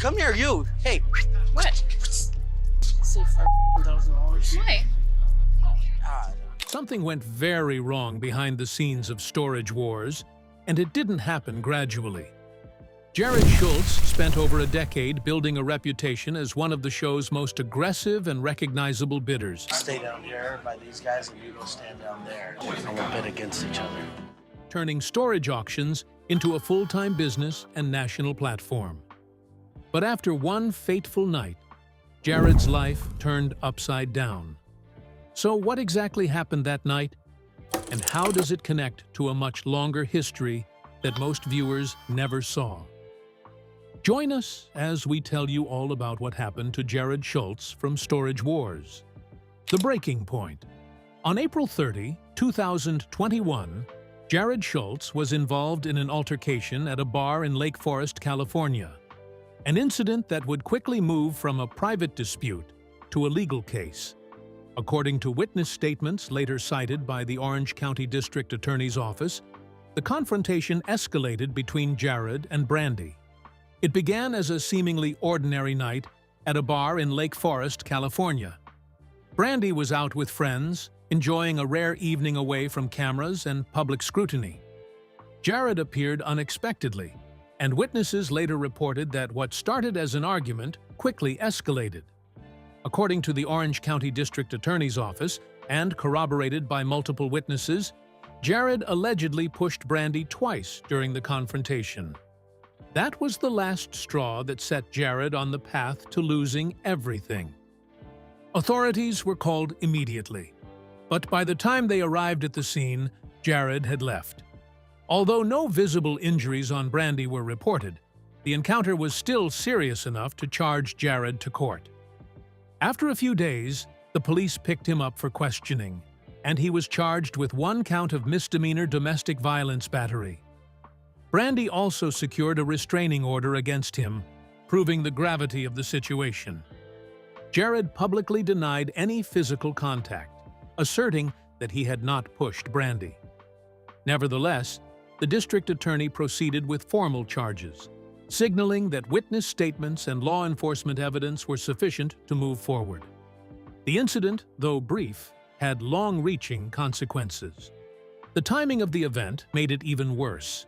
Come here, you. Hey. What? Say $5,000. Why? God. Something went very wrong behind the scenes of Storage Wars, and it didn't happen gradually. Jarrod Schulz spent over a decade building a reputation as one of the show's most aggressive and recognizable bidders. Stay down here by these guys and you go stand down there. And we'll bid against each other. Turning storage auctions into a full-time business and national platform. But after one fateful night, Jarrod's life turned upside down. So what exactly happened that night, and how does it connect to a much longer history that most viewers never saw? Join us as we tell you all about what happened to Jarrod Schulz from Storage Wars. The breaking point. On April 30, 2021, Jarrod Schulz was involved in an altercation at a bar in Lake Forest, California. An incident that would quickly move from a private dispute to a legal case. According to witness statements later cited by the Orange County District Attorney's Office, the confrontation escalated between Jarrod and Brandy. It began as a seemingly ordinary night at a bar in Lake Forest, California. Brandy was out with friends, enjoying a rare evening away from cameras and public scrutiny. Jarrod appeared unexpectedly, and witnesses later reported that what started as an argument quickly escalated. According to the Orange County District Attorney's Office, and corroborated by multiple witnesses, Jarrod allegedly pushed Brandy twice during the confrontation. That was the last straw that set Jarrod on the path to losing everything. Authorities were called immediately, but by the time they arrived at the scene, Jarrod had left. Although no visible injuries on Brandy were reported, the encounter was still serious enough to charge Jarrod to court. After a few days, the police picked him up for questioning, and he was charged with 1 count of misdemeanor domestic violence battery. Brandy also secured a restraining order against him, proving the gravity of the situation. Jarrod publicly denied any physical contact, asserting that he had not pushed Brandy. Nevertheless, the district attorney proceeded with formal charges, signaling that witness statements and law enforcement evidence were sufficient to move forward. The incident, though brief, had long-reaching consequences. The timing of the event made it even worse.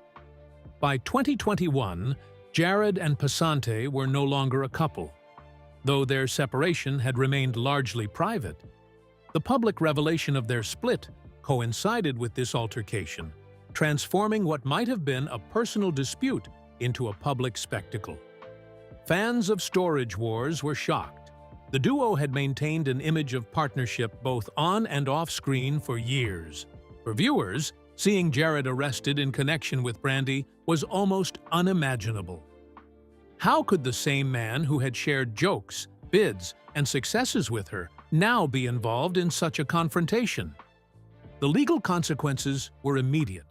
By 2021, Jarrod and Passante were no longer a couple. Though their separation had remained largely private, the public revelation of their split coincided with this altercation, transforming what might have been a personal dispute into a public spectacle. Fans of Storage Wars were shocked. The duo had maintained an image of partnership both on and off screen for years. For viewers, seeing Jarrod arrested in connection with Brandy was almost unimaginable. How could the same man who had shared jokes, bids, and successes with her now be involved in such a confrontation? The legal consequences were immediate.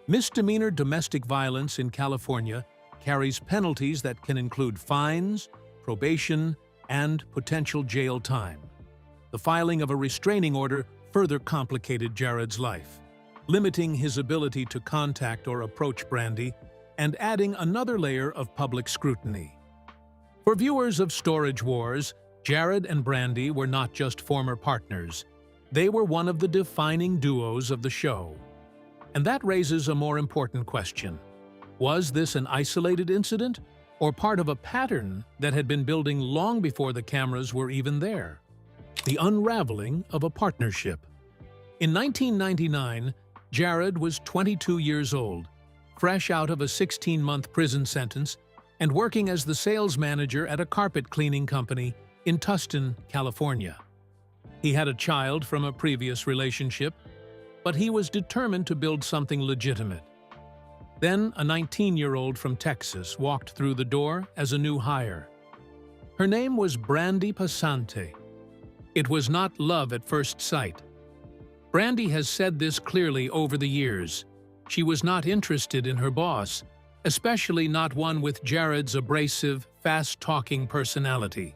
Misdemeanor domestic violence in California carries penalties that can include fines, probation, and potential jail time. The filing of a restraining order further complicated Jarrod's life, limiting his ability to contact or approach Brandy and adding another layer of public scrutiny. For viewers of Storage Wars, Jarrod and Brandy were not just former partners. They were one of the defining duos of the show. And that raises a more important question. Was this an isolated incident, or part of a pattern that had been building long before the cameras were even there? The unraveling of a partnership. In 1999, Jarrod was 22 years old, fresh out of a 16-month prison sentence and working as the sales manager at a carpet cleaning company in Tustin, California. He had a child from a previous relationship, but he was determined to build something legitimate. Then a 19-year-old from Texas walked through the door as a new hire. Her name was Brandy Passante. It was not love at first sight. Brandy has said this clearly over the years. She was not interested in her boss, especially not one with Jarrod's abrasive, fast-talking personality.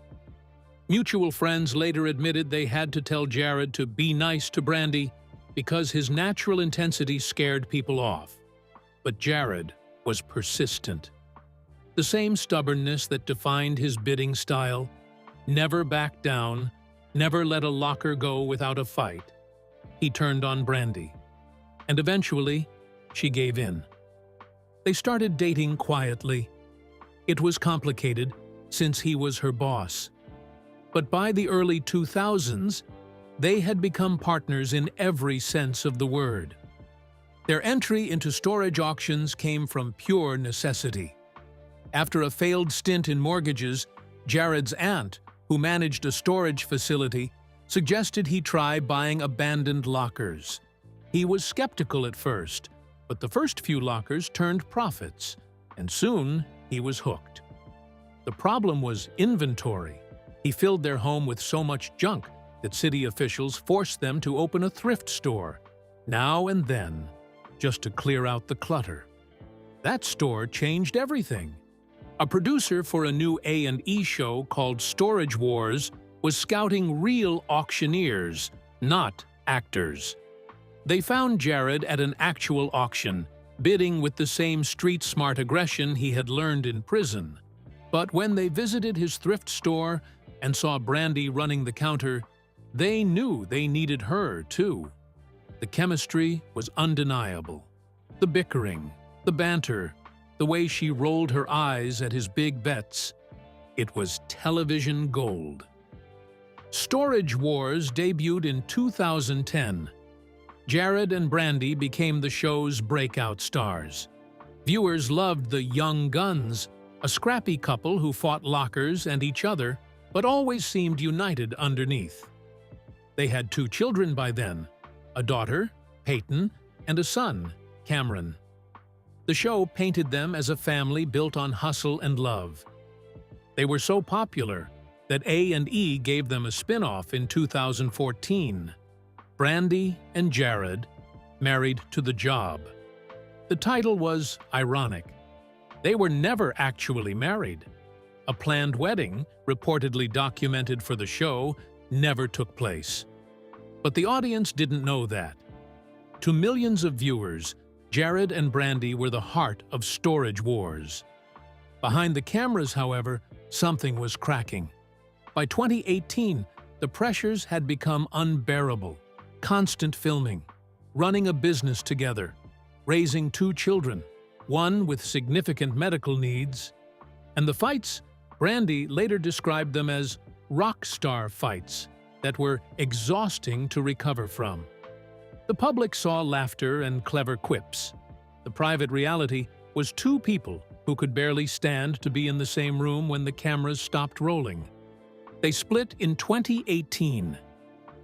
Mutual friends later admitted they had to tell Jarrod to be nice to Brandy because his natural intensity scared people off. But Jarrod was persistent. The same stubbornness that defined his bidding style, never back down, never let a locker go without a fight. He turned on Brandy, and eventually, she gave in. They started dating quietly. It was complicated, since he was her boss. But by the early 2000s, they had become partners in every sense of the word. Their entry into storage auctions came from pure necessity. After a failed stint in mortgages, Jarrod's aunt, who managed a storage facility, suggested he try buying abandoned lockers. He was skeptical at first, but the first few lockers turned profits, and soon he was hooked. The problem was inventory. He filled their home with so much junk that city officials forced them to open a thrift store, now and then, just to clear out the clutter. That store changed everything. A producer for a new A&E show called Storage Wars was scouting real auctioneers, not actors. They found Jarrod at an actual auction, bidding with the same street-smart aggression he had learned in prison. But when they visited his thrift store and saw Brandy running the counter, they knew they needed her, too. The chemistry was undeniable. The bickering, the banter, the way she rolled her eyes at his big bets. It was television gold. Storage Wars debuted in 2010. Jarrod and Brandy became the show's breakout stars. Viewers loved the young guns, a scrappy couple who fought lockers and each other, but always seemed united underneath. They had 2 children by then, a daughter, Peyton, and a son, Cameron. The show painted them as a family built on hustle and love. They were so popular that A&E gave them a spin-off in 2014, Brandy and Jarrod, Married to the Job. The title was ironic. They were never actually married. A planned wedding, reportedly documented for the show, never took place. But the audience didn't know that. To millions of viewers, Jarrod and Brandy were the heart of Storage Wars. Behind the cameras, however, something was cracking. By 2018, the pressures had become unbearable. Constant filming, running a business together, raising 2 children, one with significant medical needs. And the fights, Brandy later described them as rock star fights that were exhausting to recover from. The public saw laughter and clever quips. The private reality was 2 people who could barely stand to be in the same room when the cameras stopped rolling. They split in 2018,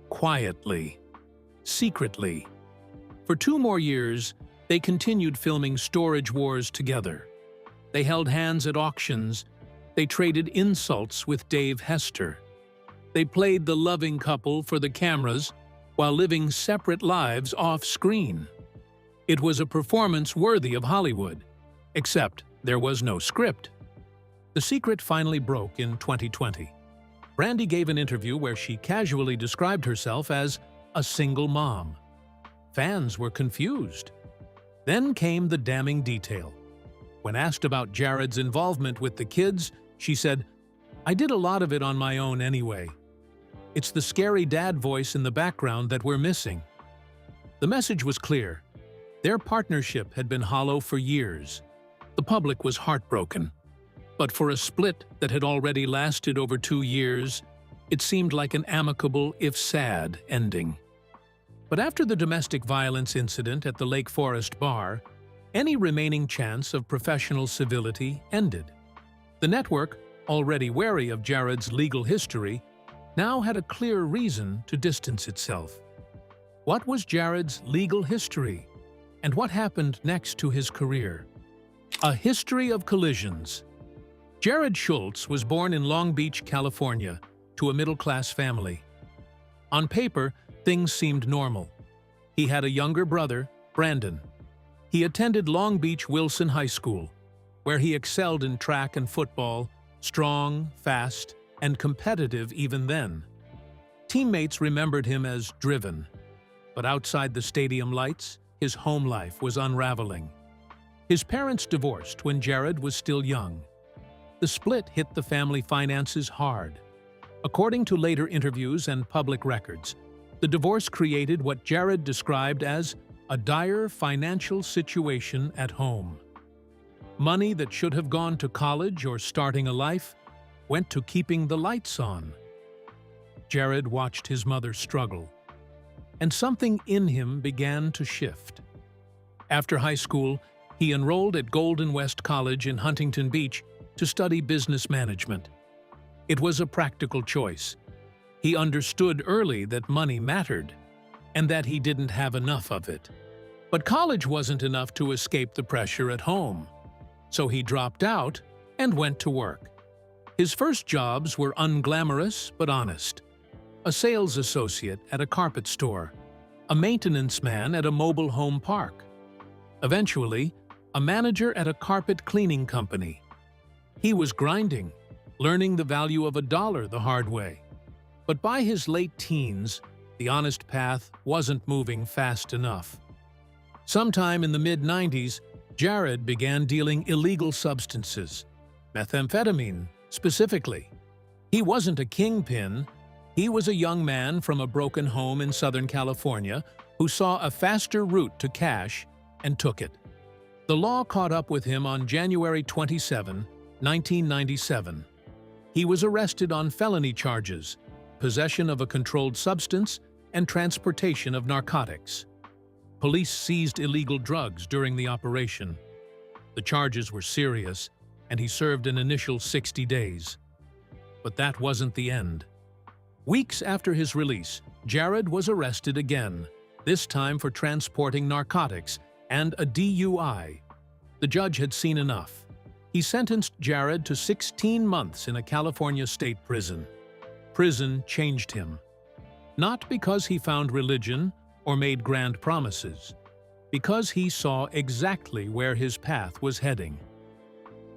quietly, secretly. For 2 more years, they continued filming Storage Wars together. They held hands at auctions. They traded insults with Dave Hester. They played the loving couple for the cameras while living separate lives off-screen. It was a performance worthy of Hollywood, except there was no script. The secret finally broke in 2020. Brandy gave an interview where she casually described herself as a single mom. Fans were confused. Then came the damning detail. When asked about Jarrod's involvement with the kids, she said, "I did a lot of it on my own anyway. It's the scary dad voice in the background that we're missing." The message was clear. Their partnership had been hollow for years. The public was heartbroken. But for a split that had already lasted over 2 years, it seemed like an amicable, if sad, ending. But after the domestic violence incident at the Lake Forest bar, any remaining chance of professional civility ended. The network, already wary of Jarrod's legal history, now had a clear reason to distance itself. What was Jarrod's legal history? And what happened next to his career? A history of collisions. Jarrod Schulz was born in Long Beach, California, to a middle-class family. On paper, things seemed normal. He had a younger brother, Brandon. He attended Long Beach Wilson High School, where he excelled in track and football, strong, fast, and competitive even then. Teammates remembered him as driven. But outside the stadium lights, his home life was unraveling. His parents divorced when Jarrod was still young. The split hit the family finances hard. According to later interviews and public records, the divorce created what Jarrod described as a dire financial situation at home. Money that should have gone to college or starting a life went to keeping the lights on. Jarrod watched his mother struggle, and something in him began to shift. After high school, he enrolled at Golden West College in Huntington Beach to study business management. It was a practical choice. He understood early that money mattered, and that he didn't have enough of it. But college wasn't enough to escape the pressure at home, so he dropped out and went to work. His first jobs were unglamorous but honest. A sales associate at a carpet store, a maintenance man at a mobile home park. Eventually, a manager at a carpet cleaning company. He was grinding, learning the value of $1 the hard way. But by his late teens, the honest path wasn't moving fast enough. Sometime in the mid-90s, Jarrod began dealing illegal substances, methamphetamine specifically. He wasn't a kingpin. He was a young man from a broken home in Southern California who saw a faster route to cash and took it. The law caught up with him on January 27, 1997. He was arrested on felony charges, possession of a controlled substance, and transportation of narcotics. Police seized illegal drugs during the operation. The charges were serious, and he served an initial 60 days. But that wasn't the end. Weeks after his release, Jarrod was arrested again, this time for transporting narcotics and a DUI. The judge had seen enough. He sentenced Jarrod to 16 months in a California state prison. Prison changed him. Not because he found religion or made grand promises, because he saw exactly where his path was heading.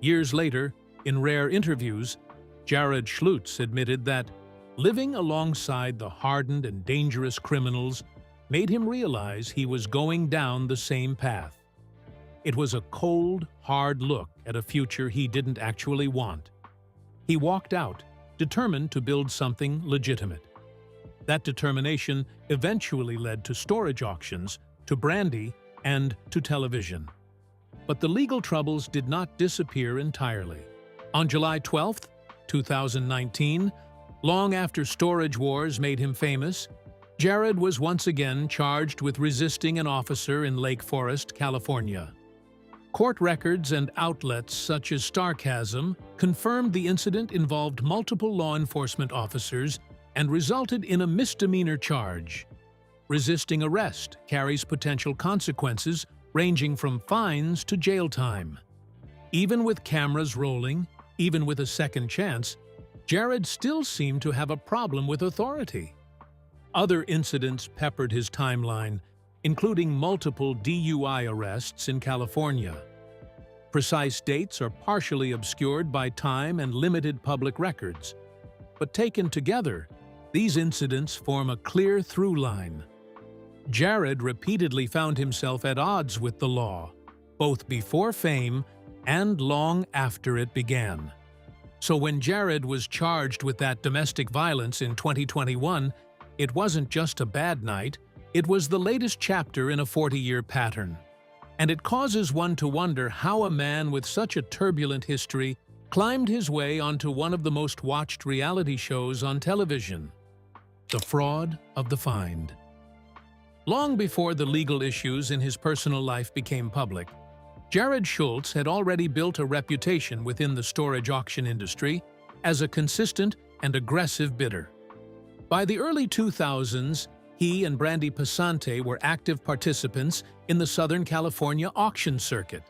Years later, in rare interviews, Jarrod Schulz admitted that living alongside the hardened and dangerous criminals made him realize he was going down the same path. It was a cold, hard look at a future he didn't actually want. He walked out, determined to build something legitimate. That determination eventually led to storage auctions, to brandy, and to television. But the legal troubles did not disappear entirely. On July 12, 2019, long after storage wars made him famous, Jarrod was once again charged with resisting an officer in Lake Forest, California. Court records and outlets such as Starcasm confirmed the incident involved multiple law enforcement officers and resulted in a misdemeanor charge. Resisting arrest carries potential consequences ranging from fines to jail time. Even with cameras rolling, even with a second chance, Jarrod still seemed to have a problem with authority. Other incidents peppered his timeline, including multiple DUI arrests in California. Precise dates are partially obscured by time and limited public records, but taken together, these incidents form a clear through line. Jarrod repeatedly found himself at odds with the law, both before fame and long after it began. So when Jarrod was charged with that domestic violence in 2021, it wasn't just a bad night, it was the latest chapter in a 40-year pattern. And it causes one to wonder how a man with such a turbulent history climbed his way onto one of the most watched reality shows on television. The Fraud of the Find. Long before the legal issues in his personal life became public, Jarrod Schulz had already built a reputation within the storage auction industry as a consistent and aggressive bidder. By the early 2000s, he and Brandy Passante were active participants in the Southern California auction circuit,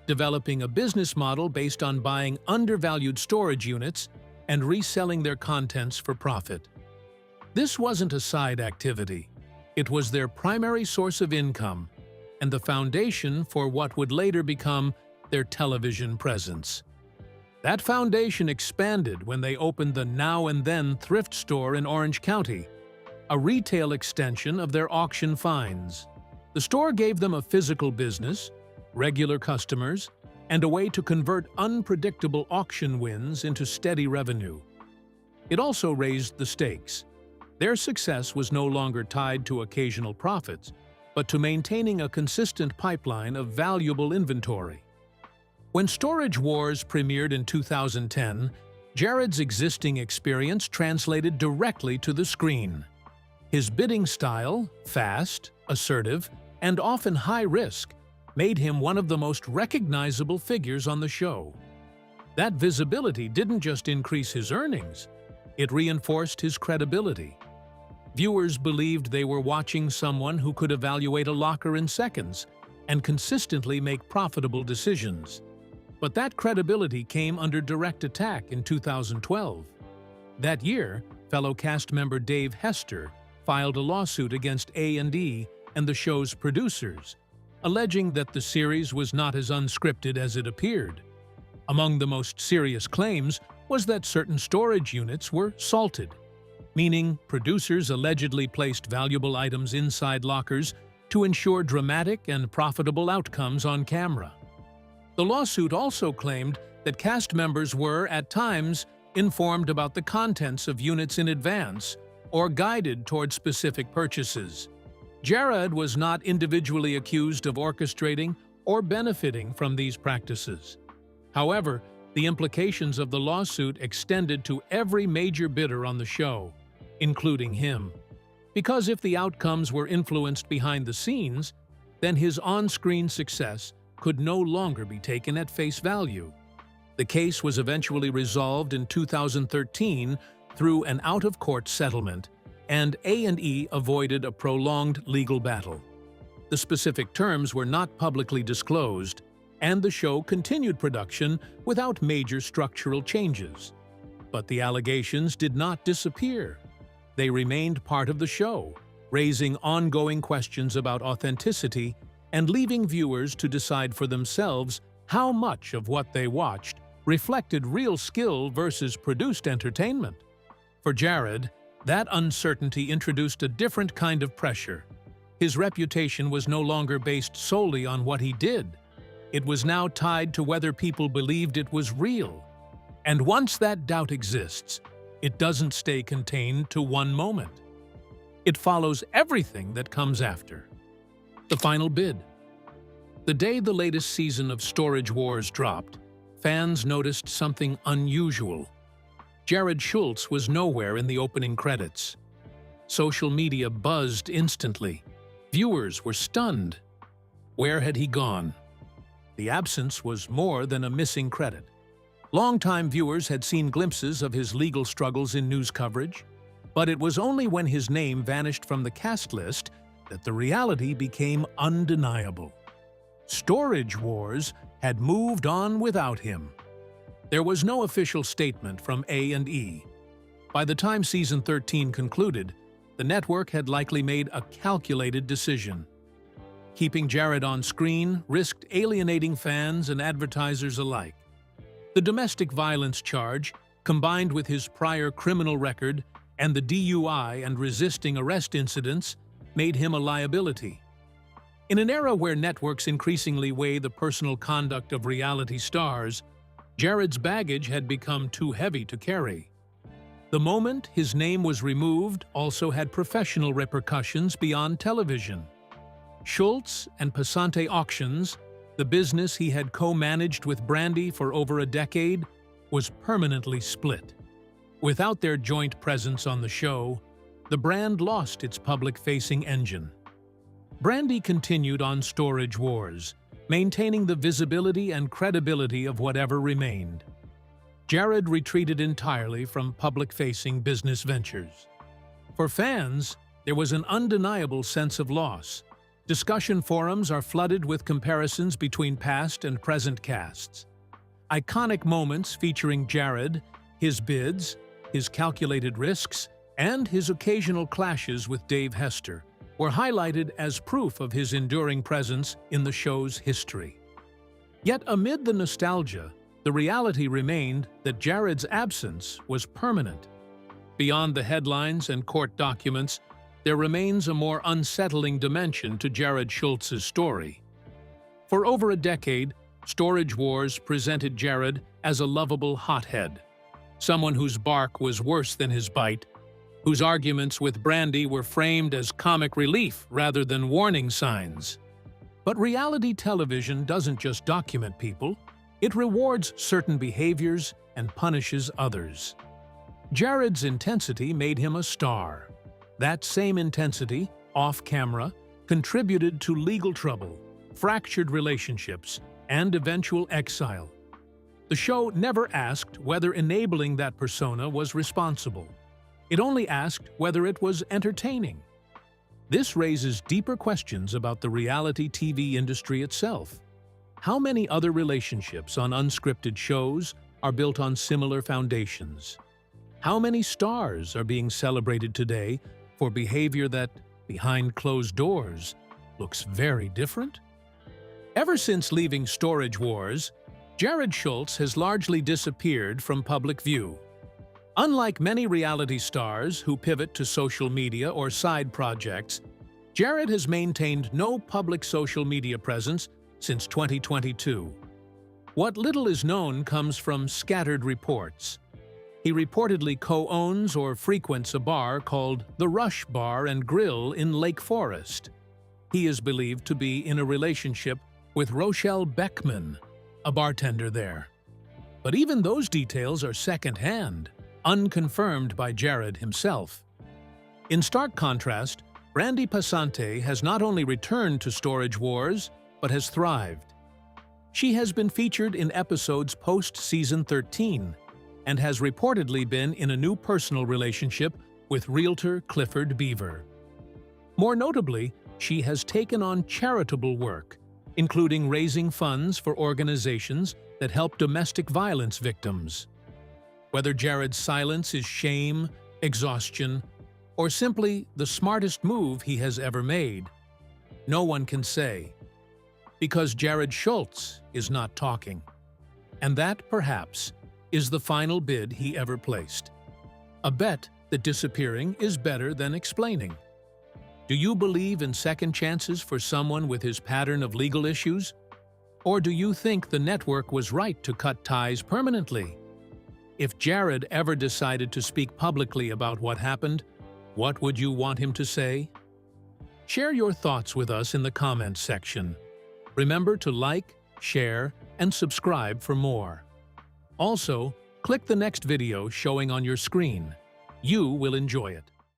developing a business model based on buying undervalued storage units and reselling their contents for profit. This wasn't a side activity. It was their primary source of income and the foundation for what would later become their television presence. That foundation expanded when they opened the Now and Then thrift store in Orange County, a retail extension of their auction finds. The store gave them a physical business, regular customers, and a way to convert unpredictable auction wins into steady revenue. It also raised the stakes. Their success was no longer tied to occasional profits, but to maintaining a consistent pipeline of valuable inventory. When Storage Wars premiered in 2010, Jarrod's existing experience translated directly to the screen. His bidding style, fast, assertive, and often high-risk, made him one of the most recognizable figures on the show. That visibility didn't just increase his earnings, it reinforced his credibility. Viewers believed they were watching someone who could evaluate a locker in seconds and consistently make profitable decisions. But that credibility came under direct attack in 2012. That year, fellow cast member Dave Hester filed a lawsuit against A&E and the show's producers, alleging that the series was not as unscripted as it appeared. Among the most serious claims was that certain storage units were salted, meaning producers allegedly placed valuable items inside lockers to ensure dramatic and profitable outcomes on camera. The lawsuit also claimed that cast members were, at times, informed about the contents of units in advance or guided toward specific purchases. Jarrod was not individually accused of orchestrating or benefiting from these practices. However, the implications of the lawsuit extended to every major bidder on the show, including him. Because if the outcomes were influenced behind the scenes, then his on-screen success could no longer be taken at face value. The case was eventually resolved in 2013 through an out-of-court settlement, and A&E avoided a prolonged legal battle. The specific terms were not publicly disclosed, and the show continued production without major structural changes. But the allegations did not disappear. They remained part of the show, raising ongoing questions about authenticity and leaving viewers to decide for themselves how much of what they watched reflected real skill versus produced entertainment. For Jarrod, that uncertainty introduced a different kind of pressure. His reputation was no longer based solely on what he did. It was now tied to whether people believed it was real. And once that doubt exists, it doesn't stay contained to one moment. It follows everything that comes after. The final bid. The day the latest season of Storage Wars dropped, fans noticed something unusual. Jarrod Schulz was nowhere in the opening credits. Social media buzzed instantly. Viewers were stunned. Where had he gone? The absence was more than a missing credit. Longtime viewers had seen glimpses of his legal struggles in news coverage, but it was only when his name vanished from the cast list that the reality became undeniable. Storage Wars had moved on without him. There was no official statement from A&E. By the time season 13 concluded, the network had likely made a calculated decision. Keeping Jarrod on screen risked alienating fans and advertisers alike. The domestic violence charge, combined with his prior criminal record and the DUI and resisting arrest incidents, made him a liability. In an era where networks increasingly weigh the personal conduct of reality stars, Jarrod's baggage had become too heavy to carry. The moment his name was removed also had professional repercussions beyond television. Schulz and Passante Auctions, the business he had co-managed with Brandy for over a decade, was permanently split. Without their joint presence on the show, the brand lost its public-facing engine. Brandy continued on Storage Wars, maintaining the visibility and credibility of whatever remained. Jarrod retreated entirely from public-facing business ventures. For fans, there was an undeniable sense of loss. Discussion forums are flooded with comparisons between past and present casts. Iconic moments featuring Jarrod, his bids, his calculated risks, and his occasional clashes with Dave Hester were highlighted as proof of his enduring presence in the show's history. Yet amid the nostalgia, the reality remained that Jarrod's absence was permanent. Beyond the headlines and court documents, there remains a more unsettling dimension to Jarrod Schulz's story. For over a decade, Storage Wars presented Jarrod as a lovable hothead, someone whose bark was worse than his bite, whose arguments with Brandy were framed as comic relief rather than warning signs. But reality television doesn't just document people, it rewards certain behaviors and punishes others. Jarrod's intensity made him a star. That same intensity, off-camera, contributed to legal trouble, fractured relationships, and eventual exile. The show never asked whether enabling that persona was responsible. It only asked whether it was entertaining. This raises deeper questions about the reality TV industry itself. How many other relationships on unscripted shows are built on similar foundations? How many stars are being celebrated today for behavior that, behind closed doors, looks very different? Ever since leaving Storage Wars, Jarrod Schulz has largely disappeared from public view. Unlike many reality stars who pivot to social media or side projects, Jarrod has maintained no public social media presence since 2022. What little is known comes from scattered reports. He reportedly co-owns or frequents a bar called the Rush Bar and Grill in Lake Forest. He is believed to be in a relationship with Rochelle Beckman, a bartender there. But even those details are second-hand, unconfirmed by Jarrod himself. In stark contrast, Brandy Passante has not only returned to Storage Wars, but has thrived. She has been featured in episodes post-season 13 and has reportedly been in a new personal relationship with realtor Clifford Beaver. More notably, she has taken on charitable work, including raising funds for organizations that help domestic violence victims. Whether Jarrod's silence is shame, exhaustion, or simply the smartest move he has ever made, no one can say. Because Jarrod Schulz is not talking. And that, perhaps, is the final bid he ever placed. A bet that disappearing is better than explaining. Do you believe in second chances for someone with his pattern of legal issues? Or do you think the network was right to cut ties permanently? If Jarrod ever decided to speak publicly about what happened, what would you want him to say? Share your thoughts with us in the comments section. Remember to like, share, and subscribe for more. Also, click the next video showing on your screen. You will enjoy it.